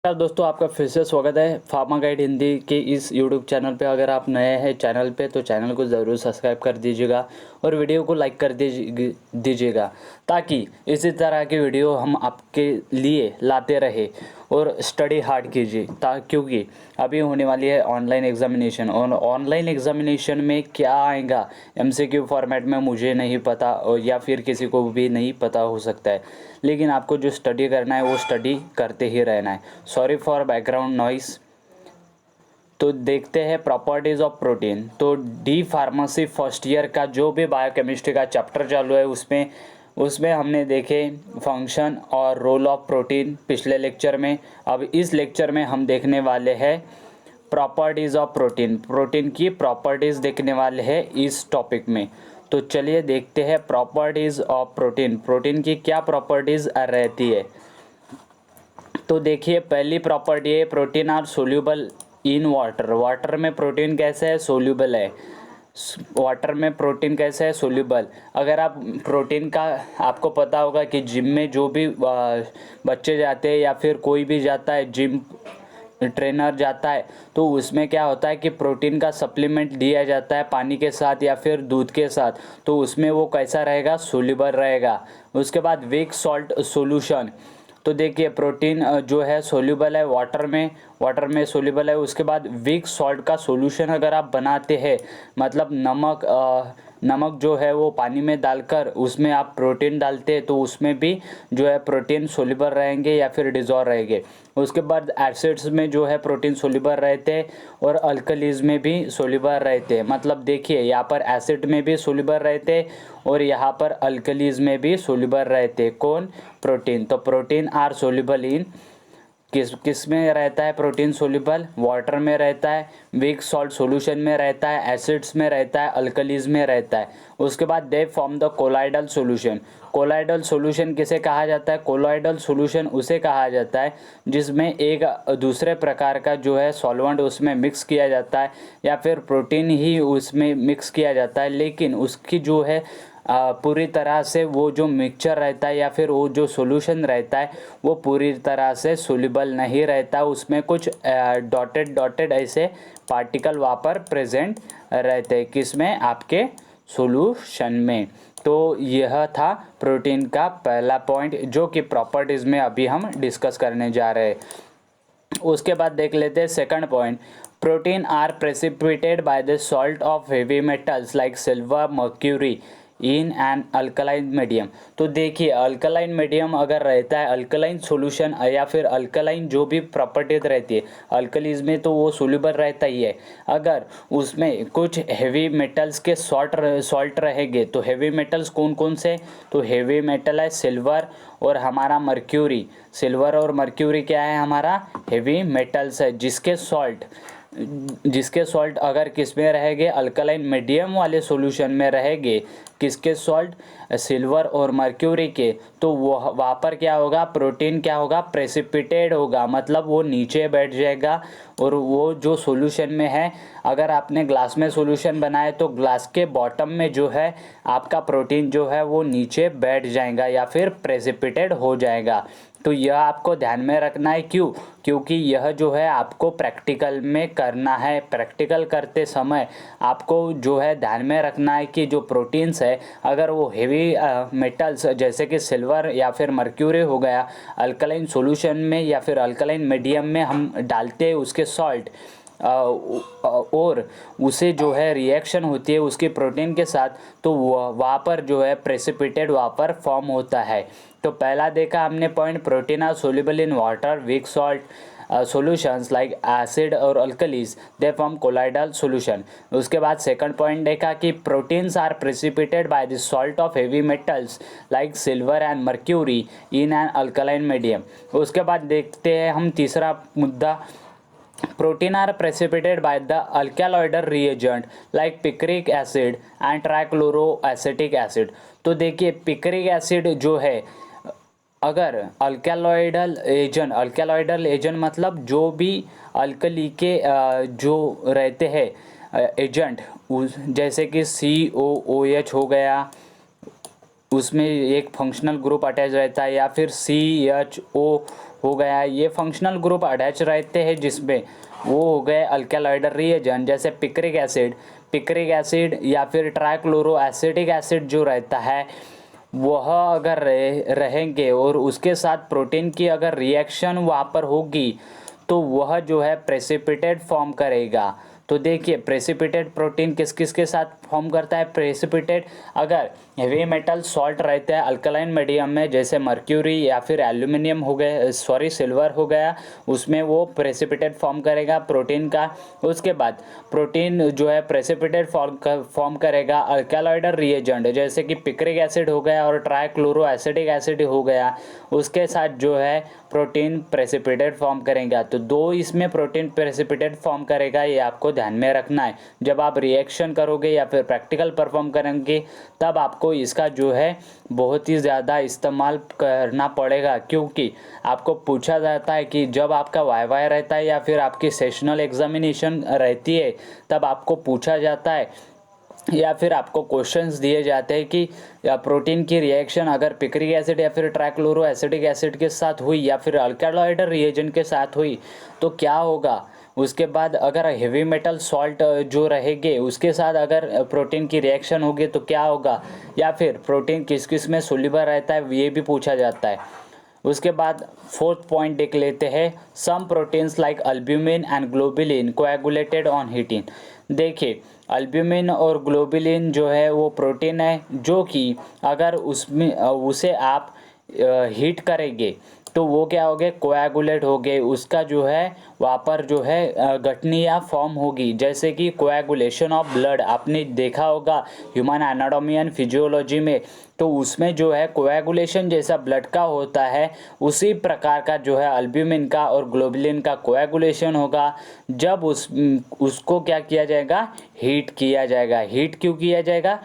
नमस्कार दोस्तों, आपका फिर से स्वागत है फार्मा गाइड हिंदी के इस यूट्यूब चैनल पे। अगर आप नए हैं चैनल पे तो चैनल को ज़रूर सब्सक्राइब कर दीजिएगा और वीडियो को लाइक कर दीजिएगा ताकि इसी तरह की वीडियो हम आपके लिए लाते रहे। और स्टडी हार्ड कीजिए क्योंकि अभी होने वाली है ऑनलाइन एग्जामिनेशन, और ऑनलाइन एग्जामिनेशन में क्या आएगा एमसीक्यू फॉर्मेट में मुझे नहीं पता, और या फिर किसी को भी नहीं पता हो सकता है, लेकिन आपको जो स्टडी करना है वो स्टडी करते ही रहना है। Sorry for background noise. तो देखते हैं प्रॉपर्टीज़ ऑफ प्रोटीन। तो डी फार्मेसी फर्स्ट ईयर का जो भी बायोकेमिस्ट्री का चैप्टर चालू है उसमें हमने देखे फंक्शन और रोल ऑफ प्रोटीन पिछले लेक्चर में। अब इस लेक्चर में हम देखने वाले हैं प्रॉपर्टीज़ ऑफ प्रोटीन। प्रोटीन की प्रॉपर्टीज़ देखने वाले हैं इस टॉपिक में। तो चलिए देखते हैं प्रॉपर्टीज़ ऑफ प्रोटीन। प्रोटीन की क्या प्रॉपर्टीज़ रहती है। तो देखिए, पहली प्रॉपर्टी है protein are soluble in water. Water में प्रोटीन कैसे है? सोल्यूबल है। वाटर में प्रोटीन कैसे है? सोल्यूबल। अगर आप प्रोटीन का, आपको पता होगा कि जिम में जो भी बच्चे जाते हैं या फिर कोई भी जाता है, जिम ट्रेनर जाता है, तो उसमें क्या होता है कि प्रोटीन का सप्लीमेंट दिया जाता है पानी के साथ या फिर दूध के साथ। तो उसमें वो कैसा रहेगा? सोल्यूबल रहेगा। उसके बाद वीक सॉल्ट सॉल्यूशन। तो देखिए, प्रोटीन जो है सोल्यूबल है वाटर में सोल्यूबल है। उसके बाद वीक सॉल्ट का सॉल्यूशन अगर आप बनाते हैं, मतलब नमक जो है वो पानी में डालकर उसमें आप प्रोटीन डालते हैं, तो उसमें भी जो है प्रोटीन सोल्यूबल रहेंगे या फिर डिजॉल्व रहेंगे। उसके बाद एसिड्स में जो है प्रोटीन सोल्यूबल रहते हैं और अल्कलीज में भी सोल्यूबल रहते हैं। मतलब देखिए, यहाँ पर एसिड में भी सोल्यूबल रहते हैं और यहाँ पर अल्कलीज में भी सोल्यूबल रहते हैं। कौन? प्रोटीन। तो प्रोटीन आर सोल्यूबल इन किस में रहता है? प्रोटीन सोल्यूबल वाटर में रहता है, वीक सॉल्ट सॉल्यूशन में रहता है, एसिड्स में रहता है, अल्कलीज में रहता है। उसके बाद they form the colloidal solution. Colloidal solution किसे कहा जाता है? कोलाइडल सॉल्यूशन उसे कहा जाता है जिसमें एक दूसरे प्रकार का जो है सॉल्वेंट उसमें मिक्स किया जाता है या फिर प्रोटीन ही उसमें मिक्स किया जाता है, लेकिन उसकी जो है पूरी तरह से वो जो मिक्सचर रहता है या फिर वो जो सॉल्यूशन रहता है वो पूरी तरह से सोल्यूबल नहीं रहता। उसमें कुछ डॉटेड ऐसे पार्टिकल वहाँ पर प्रेजेंट रहते हैं। किसमें? आपके सॉल्यूशन में। तो यह था प्रोटीन का पहला पॉइंट, जो कि प्रॉपर्टीज़ में अभी हम डिस्कस करने जा रहे हैं। उसके बाद देख लेते हैं second point. Protein are precipitated by the salt of heavy metals like silver, mercury in an alkaline medium. तो देखिए, अल्कलाइन मीडियम अगर रहता है, अल्कलाइन सॉल्यूशन या फिर अल्कलाइन जो भी प्रॉपर्टीज रहती है अल्कलीज में, तो वो सोल्यूबल रहता ही है। अगर उसमें कुछ हेवी मेटल्स के सॉल्ट रहेंगे, तो हेवी मेटल्स कौन कौन से? तो हेवी मेटल है सिल्वर और हमारा मर्क्यूरी। सिल्वर और मर्क्यूरी क्या है? हमारा हेवी मेटल्स है, जिसके सॉल्ट अगर किस में रहेंगे? अल्कलाइन मीडियम वाले सॉल्यूशन में रहेंगे। किसके सॉल्ट? सिल्वर और मर्क्यूरी के। तो वो वहाँ पर क्या होगा? प्रोटीन क्या होगा? प्रेसिपिटेड होगा, मतलब वो नीचे बैठ जाएगा। और वो जो सॉल्यूशन में है, अगर आपने ग्लास में सॉल्यूशन बनाया तो ग्लास के बॉटम में जो है आपका प्रोटीन जो है वो नीचे बैठ जाएगा या फिर प्रेसिपिटेड हो जाएगा। तो यह आपको ध्यान में रखना है। क्यों? क्योंकि यह जो है आपको प्रैक्टिकल में करना है। प्रैक्टिकल करते समय आपको जो है ध्यान में रखना है कि जो प्रोटीन्स है, अगर वो हेवी मेटल्स जैसे कि सिल्वर या फिर मर्क्यूरी हो गया, अल्कलाइन सॉल्यूशन में या फिर अल्कलाइन मीडियम में हम डालते हैं उसके सॉल्ट, और उसे जो है रिएक्शन होती है उसकी प्रोटीन के साथ, तो वहाँ पर जो है प्रेसिपिटेट वहाँ पर फॉर्म होता है। तो पहला देखा हमने point, protein are soluble in water, weak salt solutions like acid और alkalis, they form colloidal solution. उसके बाद सेकंड पॉइंट देखा कि proteins are precipitated by the salt of heavy metals like silver and mercury in an alkaline medium. उसके बाद देखते हैं हम तीसरा मुद्दा, protein are precipitated by the alkaloidal reagent like picric acid and trichloroacetic acid. तो देखिए, पिक्रिक एसिड जो है, अगर अल्कलॉइडल एजेंट मतलब जो भी अल्कली के जो रहते हैं एजेंट, जैसे कि COOH हो गया, उसमें एक फंक्शनल ग्रुप अटैच रहता है, या फिर CHO हो गया। ये फंक्शनल ग्रुप अटैच रहते हैं जिसमें वो हो गए अल्केलॉइड रिएजेंट जैसे पिक्रिक एसिड या फिर ट्राइक्लोरो एसिटिक एसिड जो रहता है वह अगर रहेंगे और उसके साथ प्रोटीन की अगर रिएक्शन वहाँ पर होगी तो वह जो है प्रेसिपिटेट फॉर्म करेगा। तो देखिए प्रेसिपिटेट प्रोटीन किस किस के साथ फॉर्म करता है। प्रेसिपिटेट अगर हेवी मेटल सॉल्ट रहते हैं अल्कलाइन मीडियम में जैसे मर्क्यूरी या फिर एल्यूमिनियम हो गए सिल्वर हो गया, उसमें वो प्रेसिपिटेट फॉर्म करेगा प्रोटीन का। उसके बाद प्रोटीन जो है प्रेसिपिटेट फॉर्म करेगा अल्कलॉइड रिएजेंट जैसे कि पिक्रिक एसिड हो गया और ट्राइक्लोरो एसिटिक एसिड हो गया, उसके साथ जो है प्रोटीन प्रेसिपिटेट फॉर्म करेगा। तो दो इसमें प्रोटीन प्रेसिपिटेट फॉर्म करेगा, ये आपको ध्यान में रखना है। जब आप रिएक्शन करोगे या फिर प्रैक्टिकल परफॉर्म करेंगे तब आपको इसका जो है बहुत ही ज़्यादा इस्तेमाल करना पड़ेगा, क्योंकि आपको पूछा जाता है कि जब आपका वाई रहता है या फिर आपकी सेशनल एग्जामिनेशन रहती है तब आपको पूछा जाता है या फिर आपको क्वेश्चंस दिए जाते हैं कि या प्रोटीन की रिएक्शन अगर पिक्रिक एसिड या फिर ट्राइक्लोरो एसिटिक एसिड के साथ हुई या फिर अल्कलॉइड रिएजेंट के साथ हुई तो क्या होगा। उसके बाद अगर हेवी मेटल सॉल्ट जो रहेंगे उसके साथ अगर प्रोटीन की रिएक्शन होगी तो क्या होगा, या फिर प्रोटीन किस किस में सोल्यूबल रहता है ये भी पूछा जाता है। उसके बाद फोर्थ पॉइंट देख लेते हैं, some proteins like albumin and globulin coagulated on heating. देखिए अल्ब्यूमिन और ग्लोबुलिन जो है वो प्रोटीन है जो कि अगर उसमें उसे आप हीट करेंगे तो वो क्या हो गए कोएगुलेट हो गए, उसका जो है वहाँ पर जो है गठनिया फॉर्म होगी जैसे कि कोएगुलेशन ऑफ ब्लड आपने देखा होगा ह्यूमन एनाटॉमी एंड फिजियोलॉजी में, तो उसमें जो है कोएगुलेशन जैसा ब्लड का होता है उसी प्रकार का जो है अल्ब्यूमिन का और ग्लोबुलिन का कोएगुलेशन होगा जब उसको क्या किया जाएगा हीट किया जाएगा। हीट क्यों किया जाएगा,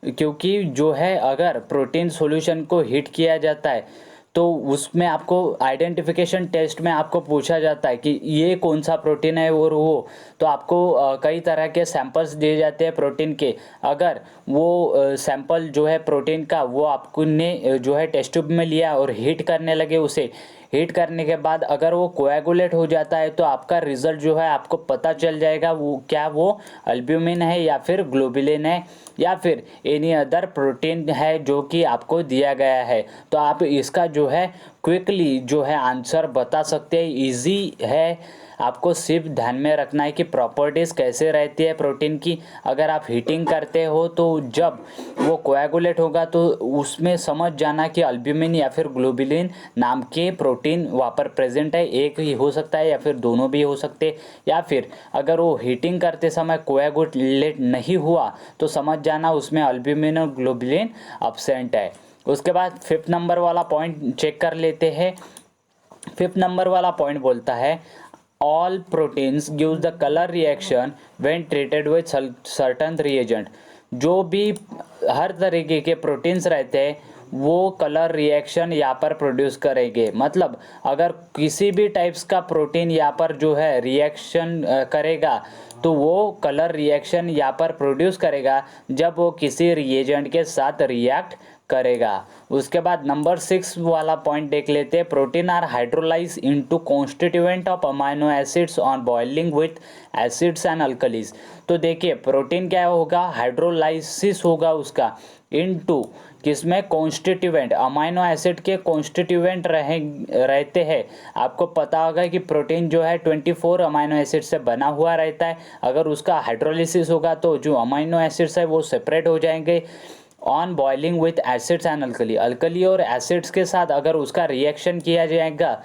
क्योंकि जो है अगर प्रोटीन सॉल्यूशन को हीट किया जाता है तो उसमें आपको आइडेंटिफिकेशन टेस्ट में आपको पूछा जाता है कि ये कौन सा प्रोटीन है और वो, तो आपको कई तरह के सैंपल्स दिए जाते हैं प्रोटीन के। अगर वो सैंपल जो है प्रोटीन का वो आपको ने जो है टेस्ट ट्यूब में लिया और हीट करने लगे, उसे हीट करने के बाद अगर वो कोएगुलेट हो जाता है तो आपका रिजल्ट जो है आपको पता चल जाएगा वो क्या वो अल्ब्यूमिन है या फिर ग्लोबुलिन है या फिर एनी अदर प्रोटीन है जो कि आपको दिया गया है। तो आप इसका जो है क्विकली जो है आंसर बता सकते हैं, इजी है। आपको सिर्फ ध्यान में रखना है कि प्रॉपर्टीज़ कैसे रहती है प्रोटीन की। अगर आप हीटिंग करते हो तो जब वो कोएगुलेट होगा तो उसमें समझ जाना कि अल्ब्यूमिन या फिर ग्लोबुलिन नाम के प्रोटीन वहाँ पर प्रेजेंट है, एक ही हो सकता है या फिर दोनों भी हो सकते, या फिर अगर वो हीटिंग करते समय कोएगुलेट नहीं हुआ तो समझ जाना उसमें अल्ब्यूमिन और ग्लोबुलिन अब्सेंट है। उसके बाद फिफ्थ नंबर वाला पॉइंट चेक कर लेते हैं। फिफ्थ नंबर वाला पॉइंट बोलता है all proteins gives the color reaction when treated with certain reagent। जो भी हर तरीके के प्रोटीन्स रहते हैं वो कलर रिएक्शन यहाँ पर प्रोड्यूस करेंगे। मतलब अगर किसी भी टाइप्स का प्रोटीन यहाँ पर जो है रिएक्शन करेगा तो वो कलर रिएक्शन यहाँ पर प्रोड्यूस करेगा जब वो किसी रिएजेंट के साथ रिएक्ट करेगा। उसके बाद नंबर 6 वाला पॉइंट देख लेते हैं, protein are hydrolyse into constituent of amino acids on boiling with acids and alkalies. तो देखिए प्रोटीन क्या होगा हाइड्रोलाइसिस होगा उसका इनटू किसमें कॉन्स्टिट्यूएंट, अमाइनो एसिड के कॉन्स्टिट्यूएंट रहते हैं। आपको पता होगा कि प्रोटीन जो है 24 अमाइनो एसिड से बना हुआ रहता है। अगर उसका हाइड्रोलाइसिस होगा तो जो अमाइनो एसिड्स है वो सेपरेट हो जाएंगे on boiling with acids and alkali और एसिड्स के साथ अगर उसका रिएक्शन किया जाएगा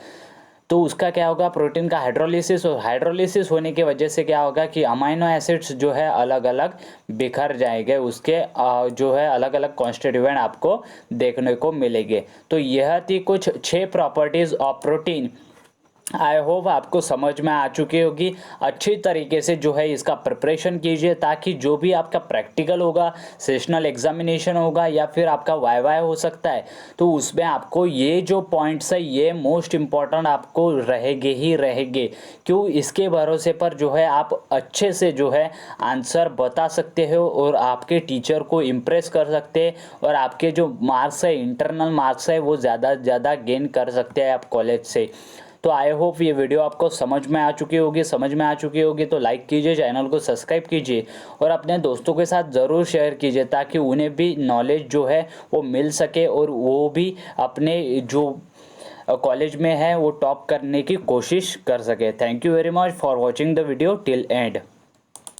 तो उसका क्या होगा प्रोटीन का हाइड्रोलिसिस होने की वजह से क्या होगा कि अमाइनो एसिड्स जो है अलग अलग बिखर जाएंगे, उसके जो है अलग अलग कॉन्स्टिट्यूएंट आपको देखने को मिलेंगे। तो यह थी कुछ 6 properties of protein I hope आपको समझ में आ चुकी होगी। अच्छी तरीके से जो है इसका प्रिपरेशन कीजिए, ताकि जो भी आपका प्रैक्टिकल होगा, सेशनल एग्जामिनेशन होगा या फिर आपका वाई हो सकता है, तो उसमें आपको ये जो पॉइंट्स है ये मोस्ट इम्पॉर्टेंट आपको रहेंगे ही रहेंगे। क्यों? इसके भरोसे पर जो है आप अच्छे से जो है आंसर बता सकते हो और आपके टीचर को इम्प्रेस कर सकते हैं, और आपके जो मार्क्स है, इंटरनल मार्क्स है, वो ज़्यादा से ज़्यादा गेन कर सकते हैं आप कॉलेज से। तो आई होप ये वीडियो आपको समझ में आ चुकी होगी। तो लाइक कीजिए, चैनल को सब्सक्राइब कीजिए और अपने दोस्तों के साथ ज़रूर शेयर कीजिए, ताकि उन्हें भी नॉलेज जो है वो मिल सके और वो भी अपने जो कॉलेज में है वो टॉप करने की कोशिश कर सके। Thank you very much for watching the video till and.